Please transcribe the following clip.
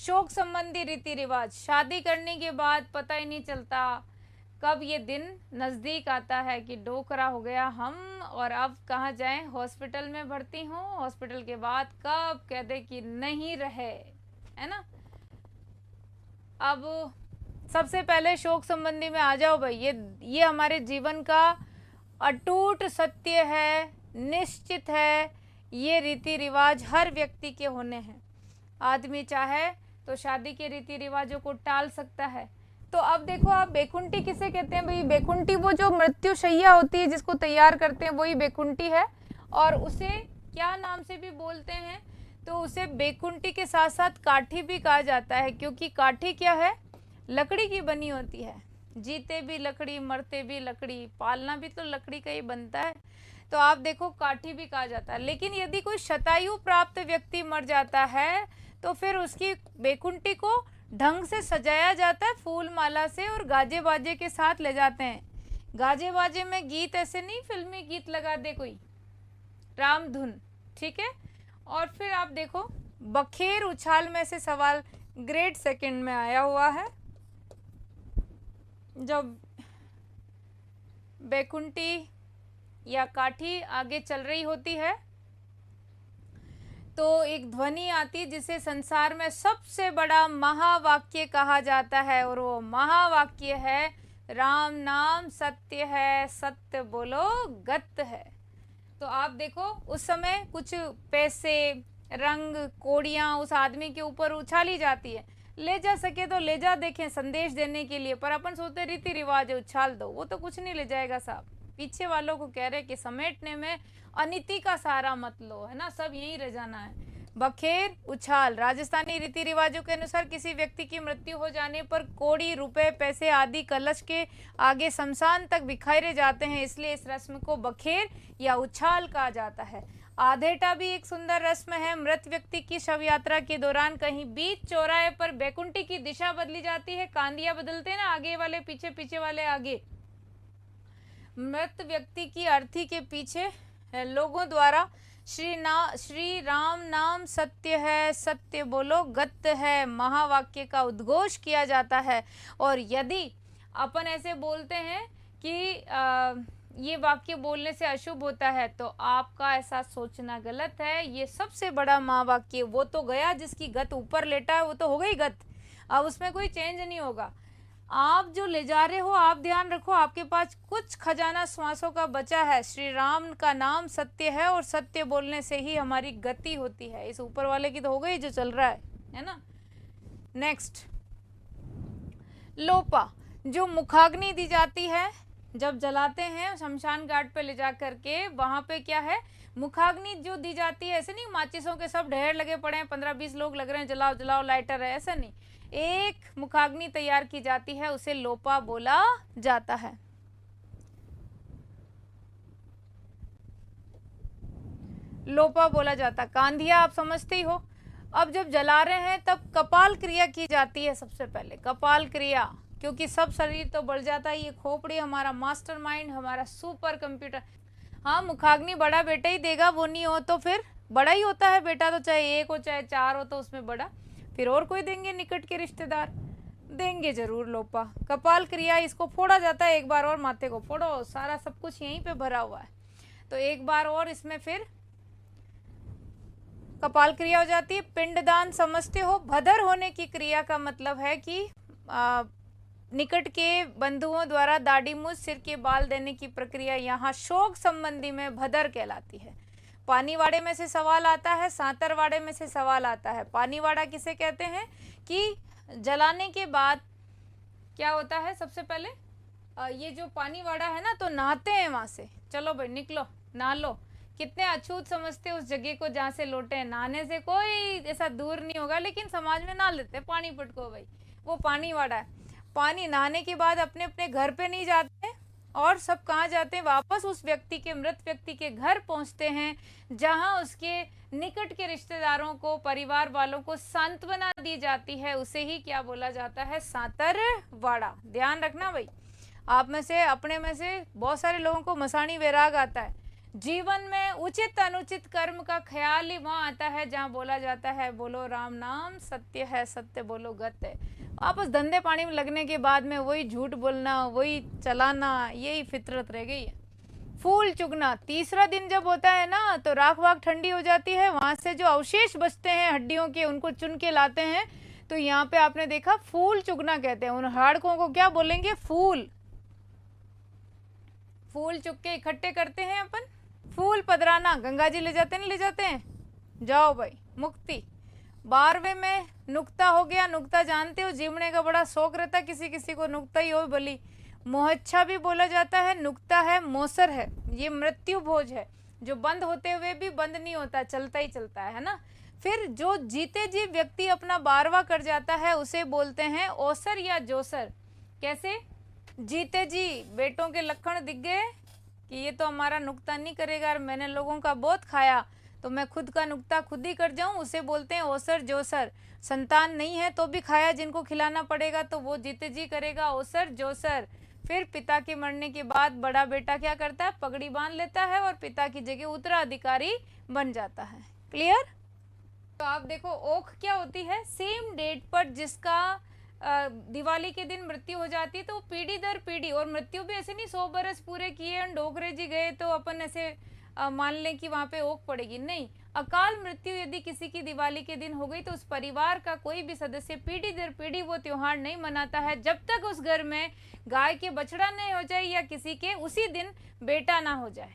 शोक संबंधी रीति रिवाज। शादी करने के बाद पता ही नहीं चलता कब ये दिन नज़दीक आता है कि डोकरा हो गया हम, और अब कहाँ जाएं, हॉस्पिटल में भर्ती हूँ, हॉस्पिटल के बाद कब कह दे कि नहीं रहे, है ना। अब सबसे पहले शोक संबंधी में आ जाओ भाई। ये हमारे जीवन का अटूट सत्य है, निश्चित है। ये रीति रिवाज हर व्यक्ति के होने हैं। आदमी चाहे तो शादी के रीति रिवाजों को टाल सकता है। तो अब देखो आप, बेकुंठी किसे कहते हैं भाई? बेकुंठी वो जो मृत्यु शैया होती है जिसको तैयार करते हैं, वही बेकुंठी है। और उसे क्या नाम से भी बोलते हैं? तो उसे बेकुंठी के साथ साथ काठी भी कहा जाता है, क्योंकि काठी क्या है? लकड़ी की बनी होती है। जीते भी लकड़ी, मरते भी लकड़ी, पालना भी तो लकड़ी का ही बनता है। तो आप देखो, काठी भी कहा जाता है। लेकिन यदि कोई शतायु प्राप्त व्यक्ति मर जाता है तो फिर उसकी बेकुंठी को ढंग से सजाया जाता है फूल माला से, और गाजे बाजे के साथ ले जाते हैं। गाजे बाजे में गीत ऐसे नहीं फिल्मी गीत लगा दे कोई, राम धुन, ठीक है। और फिर आप देखो, बखेर उछाल में से सवाल ग्रेड सेकंड में आया हुआ है। जब बेकुंठी या काठी आगे चल रही होती है तो एक ध्वनि आती जिसे संसार में सबसे बड़ा महावाक्य कहा जाता है, और वो महावाक्य है राम नाम सत्य है, सत्य बोलो गत है। तो आप देखो, उस समय कुछ पैसे, रंग, कोड़ियाँ उस आदमी के ऊपर उछाली जाती है। ले जा सके तो ले जा, देखें, संदेश देने के लिए। पर अपन सोचते रीति रिवाज है, उछाल दो, वो तो कुछ नहीं ले जाएगा साहब। पीछे वालों को कह रहे कि समेटने में अनिति का सहारा मत लो, है ना, सब यहीं रह जाना है। बखेर उछाल राजस्थानी रीति रिवाजों के अनुसार किसी व्यक्ति की मृत्यु हो जाने पर कोड़ी, रुपए, पैसे आदि कलश के आगे शमशान तक बिखेरे जाते हैं, इसलिए इस रस्म को बखेर या उछाल कहा जाता है। आधेटा भी एक सुंदर रस्म है। मृत व्यक्ति की शव यात्रा के दौरान कहीं बीच चौराहे पर बेकुंठी की दिशा बदली जाती है। कांदिया बदलते हैं ना, आगे वाले पीछे, पीछे वाले आगे। मृत व्यक्ति की अर्थी के पीछे लोगों द्वारा श्री राम नाम सत्य है, सत्य बोलो गत है, महावाक्य का उद्घोष किया जाता है। और यदि अपन ऐसे बोलते हैं कि ये वाक्य बोलने से अशुभ होता है, तो आपका ऐसा सोचना गलत है। ये सबसे बड़ा महावाक्य, वो तो गया जिसकी गत ऊपर लेटा है, वो तो हो गई गत, अब उसमें कोई चेंज नहीं होगा। आप जो ले जा रहे हो, आप ध्यान रखो, आपके पास कुछ खजाना श्वासों का बचा है। श्री राम का नाम सत्य है, और सत्य बोलने से ही हमारी गति होती है। इस ऊपर वाले की तो हो गई जो चल रहा है ना। नेक्स्ट, लोपा, जो मुखाग्नि दी जाती है जब जलाते हैं शमशान घाट पे ले जा करके, वहां पे क्या है, मुखाग्नि जो दी जाती है। ऐसे नहीं माचिसों के सब ढेर लगे पड़े हैं, 15-20 लोग लग रहे हैं, जलाओ जलाओ लाइटर है, ऐसा नहीं। एक मुखाग्नि तैयार की जाती है, उसे लोपा बोला जाता है। लोपा बोला जाता। कांधिया आप समझते ही हो। अब जब जला रहे हैं तब कपाल क्रिया की जाती है सबसे पहले, कपाल क्रिया, क्योंकि सब शरीर तो बढ़ जाता है। ये खोपड़ी हमारा मास्टरमाइंड, हमारा सुपर कंप्यूटर। हाँ, मुखाग्नि बड़ा बेटा ही देगा, वो नहीं हो तो फिर बड़ा ही होता है बेटा, तो चाहे एक हो चाहे 4 हो तो उसमें बड़ा, फिर और कोई देंगे, निकट के रिश्तेदार देंगे जरूर लोपा। कपाल क्रिया, इसको फोड़ा जाता है एक बार और, माथे को फोड़ो, सारा सब कुछ यहीं पे भरा हुआ है, तो एक बार और इसमें फिर कपाल क्रिया हो जाती है। पिंडदान समझते हो? भदर होने की क्रिया का मतलब है कि निकट के बंधुओं द्वारा दाढ़ी मूछ, सिर के बाल देने की प्रक्रिया यहाँ शोक संबंधी में भदर कहलाती है। पानीवाड़े में से सवाल आता है, सांतरवाड़े में से सवाल आता है। पानीवाड़ा किसे कहते हैं? कि जलाने के बाद क्या होता है, सबसे पहले ये जो पानीवाड़ा है ना, तो नहाते हैं वहां से, चलो भाई निकलो नहा लो। कितने अछूत समझते उस जगह को जहाँ से लौटे हैं। नहाने से कोई ऐसा दूर नहीं होगा, लेकिन समाज में नहा लेते हैं, पानी पटको भाई, वो पानीवाड़ा है। पानी नहाने के बाद अपने अपने घर पे नहीं जाते, और सब कहाँ जाते हैं, वापस उस व्यक्ति के, मृत व्यक्ति के घर पहुंचते हैं, जहां उसके निकट के रिश्तेदारों को, परिवार वालों को सांत्वना दी जाती है। उसे ही क्या बोला जाता है? सांतरवाड़ा। ध्यान रखना भाई, आप में से, अपने में से बहुत सारे लोगों को मसाणी वैराग आता है, जीवन में उचित अनुचित कर्म का ख्याल ही वहां आता है जहां बोला जाता है बोलो राम नाम सत्य है, सत्य बोलो गत है। वापस धंधे पानी में लगने के बाद में वही झूठ बोलना, वही चलाना, यही फितरत रह गई है। फूल चुगना, तीसरा दिन जब होता है ना तो राख वाख ठंडी हो जाती है, वहां से जो अवशेष बचते हैं हड्डियों के उनको चुन के लाते हैं। तो यहाँ पे आपने देखा फूल चुगना कहते हैं, उन हाड़कों को क्या बोलेंगे? फूल। फूल चुग के इकट्ठे करते हैं अपन। फूल पधराना, गंगा जी ले जाते नहीं ले जाते हैं, जाओ भाई मुक्ति। 12वें में नुक्ता हो गया। नुक्ता जानते हो, जीवने का बड़ा शौक रहता है किसी किसी को, नुक्ता ही हो बली। मोहच्छा भी बोला जाता है, नुक्ता है, मोसर है, ये मृत्यु भोज है जो बंद होते हुए भी बंद नहीं होता, चलता ही चलता है ना। फिर जो जीते जी व्यक्ति अपना 12वां कर जाता है उसे बोलते हैं ओसर या जोसर। कैसे? जीते जी बेटों के लक्षण दिख गए कि ये तो हमारा नुक्ता नहीं करेगा और मैंने लोगों का बहुत खाया तो मैं खुद का नुक्ता खुद ही कर जाऊं, उसे बोलते हैं ओसर जोसर। संतान नहीं है तो भी खाया जिनको खिलाना पड़ेगा तो वो जीते जी करेगा, ओसर जोसर। फिर पिता के मरने के बाद बड़ा बेटा क्या करता है? पगड़ी बांध लेता है और पिता की जगह उत्तराधिकारी बन जाता है। क्लियर? तो आप देखो ओख क्या होती है? सेम डेट पर जिसका दिवाली के दिन मृत्यु हो जाती है तो पीढ़ी दर पीढ़ी, और मृत्यु भी ऐसे नहीं 100 बरस पूरे किए डोगरे जी गए तो अपन ऐसे मान लें कि वहां पे ओख पड़ेगी, नहीं। अकाल मृत्यु यदि किसी की दिवाली के दिन हो गई तो उस परिवार का कोई भी सदस्य पीढ़ी दर पीढ़ी वो त्योहार नहीं मनाता है जब तक उस घर में गाय के बछड़ा नहीं हो जाए या किसी के उसी दिन बेटा ना हो जाए।